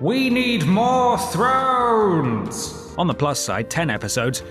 We need more thrones! On the plus side, 10 episodes,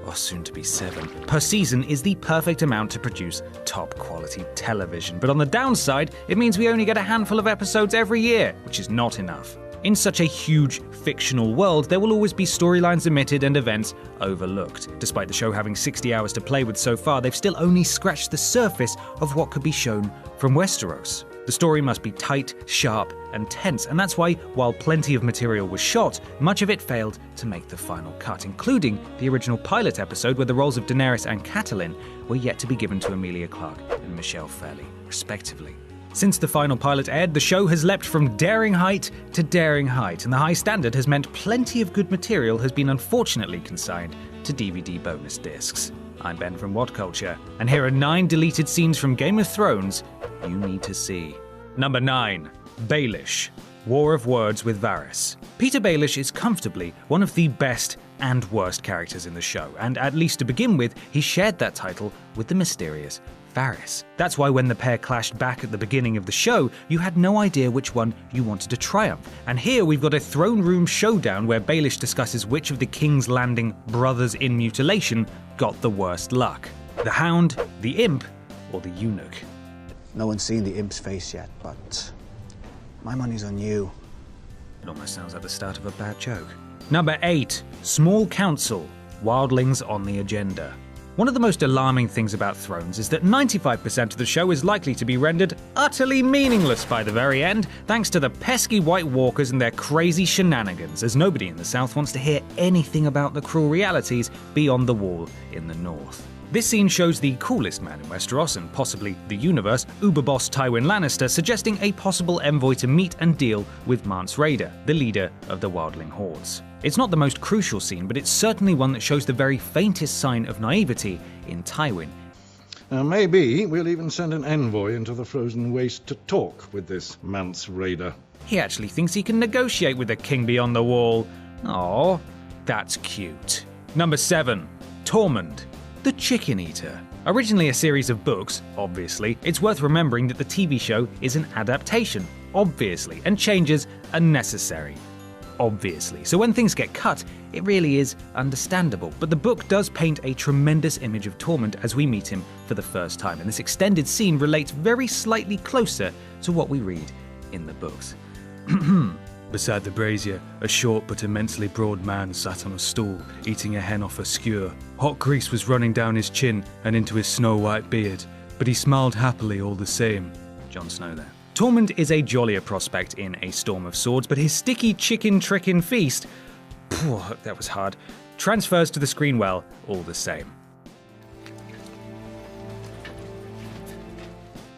or soon to be 7, per season is the perfect amount to produce top quality television. But on the downside, it means we only get a handful of episodes every year, which is not enough. In such a huge fictional world, there will always be storylines omitted and events overlooked. Despite the show having 60 hours to play with so far, they've still only scratched the surface of what could be shown from Westeros. The story must be tight, sharp, and tense, and that's why, while plenty of material was shot, much of it failed to make the final cut, including the original pilot episode where the roles of Daenerys and Catelyn were yet to be given to Emilia Clarke and Michelle Fairley, respectively. Since the final pilot aired, the show has leapt from daring height to daring height, and the high standard has meant plenty of good material has been unfortunately consigned to DVD bonus discs. I'm Ben from What Culture, and here are 9 deleted scenes from Game of Thrones you need to see. Number 9. Baelish. War of Words with Varys. Peter Baelish is comfortably one of the best and worst characters in the show, and at least to begin with, he shared that title with the mysterious Varys. That's why when the pair clashed back at the beginning of the show, you had no idea which one you wanted to triumph. And here we've got a throne room showdown where Baelish discusses which of the King's Landing brothers in mutilation got the worst luck. The Hound, the Imp, or the Eunuch? No one's seen the Imp's face yet, but my money's on you. It almost sounds like the start of a bad joke. Number 8. Small Council. Wildlings on the agenda. One of the most alarming things about Thrones is that 95% of the show is likely to be rendered utterly meaningless by the very end, thanks to the pesky White Walkers and their crazy shenanigans, as nobody in the South wants to hear anything about the cruel realities beyond the wall in the North. This scene shows the coolest man in Westeros, and possibly the universe, Uber boss Tywin Lannister, suggesting a possible envoy to meet and deal with Mance Rayder, the leader of the Wildling Hordes. It's not the most crucial scene, but it's certainly one that shows the very faintest sign of naivety in Tywin. Now maybe we'll even send an envoy into the frozen waste to talk with this Mance Rayder. He actually thinks he can negotiate with the king beyond the wall. Aww, that's cute. Number 7. Tormund. The Chicken Eater. Originally a series of books, obviously, it's worth remembering that the TV show is an adaptation, obviously, and changes are necessary, obviously. So when things get cut, it really is understandable. But the book does paint a tremendous image of Tormund as we meet him for the first time, and this extended scene relates very slightly closer to what we read in the books. Beside the brazier, a short but immensely broad man sat on a stool, eating a hen off a skewer. Hot grease was running down his chin and into his snow-white beard, but he smiled happily all the same. Jon Snow there. Tormund is a jollier prospect in A Storm of Swords, but his sticky chicken trickin' feast, that was hard, transfers to the screen well all the same.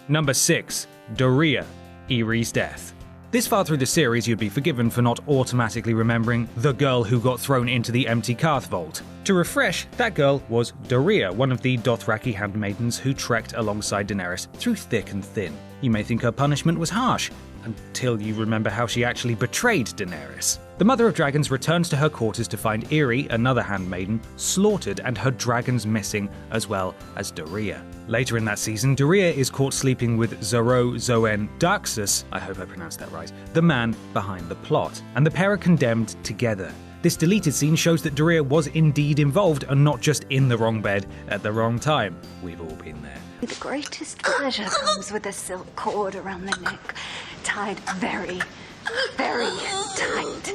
Number 6. Doreah, Yrie's death. This far through the series, you'd be forgiven for not automatically remembering the girl who got thrown into the empty Karth Vault. To refresh, that girl was Doreah, one of the Dothraki handmaidens who trekked alongside Daenerys through thick and thin. You may think her punishment was harsh, until you remember how she actually betrayed Daenerys. The Mother of Dragons returns to her quarters to find Irri, another handmaiden, slaughtered and her dragons missing, as well as Doreah. Later in that season, Doreah is caught sleeping with Xaro Xhoan Daxus, I hope I pronounced that right, the man behind the plot, and the pair are condemned together. This deleted scene shows that Doreah was indeed involved and not just in the wrong bed at the wrong time. We've all been there. The greatest pleasure comes with a silk cord around the neck, tied very, very tight.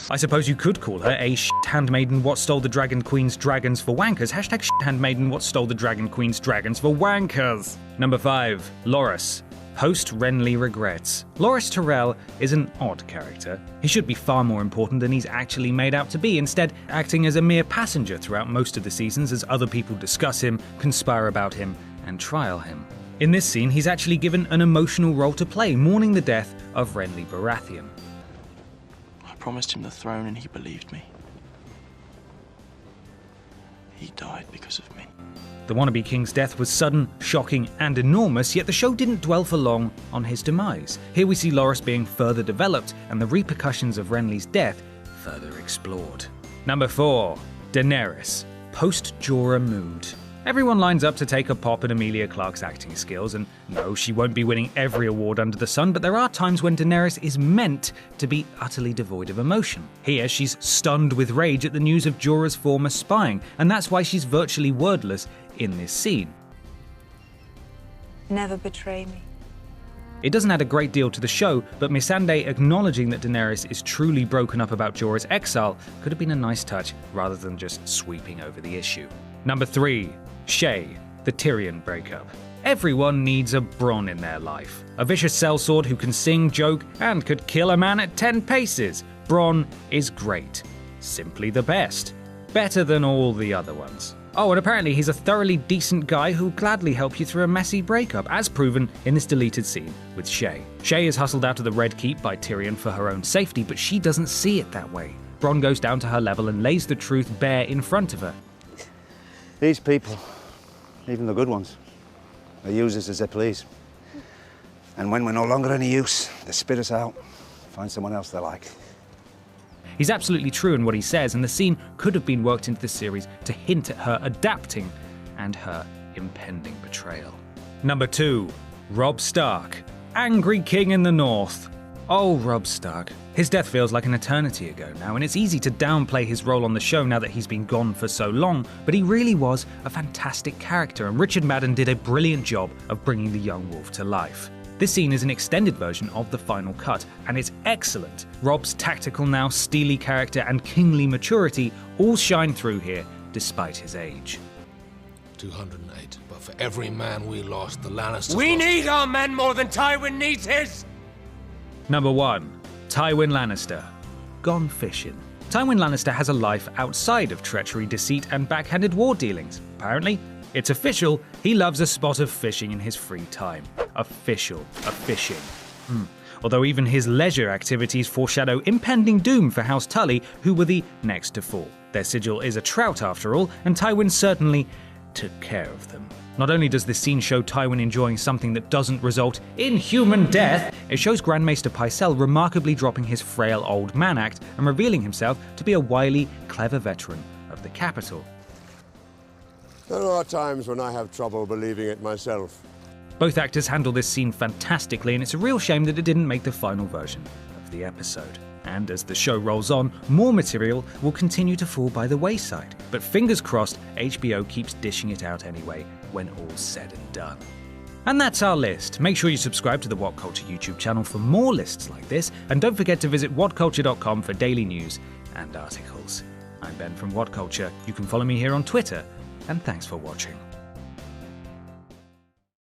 I suppose you could call her a handmaiden what stole the Dragon Queen's dragons for wankers. Hashtag handmaiden what stole the Dragon Queen's dragons for wankers. Number 5. Loras. Host Renly regrets. Loras Tyrell is an odd character. He should be far more important than he's actually made out to be, instead acting as a mere passenger throughout most of the seasons as other people discuss him, conspire about him, and trial him. In this scene, he's actually given an emotional role to play, mourning the death of Renly Baratheon. I promised him the throne and he believed me. He died because of me. The wannabe king's death was sudden, shocking, and enormous, yet the show didn't dwell for long on his demise. Here we see Loras being further developed and the repercussions of Renly's death further explored. Number 4. Daenerys. Post-Jorah mood. Everyone lines up to take a pop at Emilia Clarke's acting skills, and no, she won't be winning every award under the sun, but there are times when Daenerys is meant to be utterly devoid of emotion. Here, she's stunned with rage at the news of Jorah's former spying, and that's why she's virtually wordless in this scene. Never betray me. It doesn't add a great deal to the show, but Missandei acknowledging that Daenerys is truly broken up about Jorah's exile could have been a nice touch rather than just sweeping over the issue. Number 3. Shae, the Tyrion breakup. Everyone needs a Bronn in their life. A vicious sellsword who can sing, joke, and could kill a man at 10 paces. Bronn is great. Simply the best. Better than all the other ones. Oh, and apparently he's a thoroughly decent guy who'll gladly help you through a messy breakup, as proven in this deleted scene with Shae. Shae is hustled out of the Red Keep by Tyrion for her own safety, but she doesn't see it that way. Bronn goes down to her level and lays the truth bare in front of her. These people, even the good ones, they use us as they please. And when we're no longer any use, they spit us out, find someone else they like. He's absolutely true in what he says, and the scene could have been worked into the series to hint at her adapting and her impending betrayal. Number 2. Robb Stark, Angry King in the North. Oh, Robb Stark. His death feels like an eternity ago now, and it's easy to downplay his role on the show now that he's been gone for so long, but he really was a fantastic character, and Richard Madden did a brilliant job of bringing the young wolf to life. This scene is an extended version of the final cut, and it's excellent. Robb's tactical, now steely character and kingly maturity all shine through here, despite his age. 208, but for every man we lost, the Lannisters We lost. need our men more than Tywin needs his! Number 1. Tywin Lannister, Gone Fishing. Tywin Lannister has a life outside of treachery, deceit, and backhanded war dealings. Apparently, it's official, he loves a spot of fishing in his free time. Official, a fishing. Although even his leisure activities foreshadow impending doom for House Tully, who were the next to fall. Their sigil is a trout after all, and Tywin certainly took care of them. Not only does this scene show Tywin enjoying something that doesn't result in human death, it shows Grand Maester Pycelle remarkably dropping his frail old man act and revealing himself to be a wily, clever veteran of the capital. There are times when I have trouble believing it myself. Both actors handle this scene fantastically, and it's a real shame that it didn't make the final version of the episode. And as the show rolls on, more material will continue to fall by the wayside. But fingers crossed, HBO keeps dishing it out anyway, when all's said and done. And that's our list. Make sure you subscribe to the What Culture YouTube channel for more lists like this, and don't forget to visit whatculture.com for daily news and articles. I'm Ben from What Culture. You can follow me here on Twitter, and thanks for watching.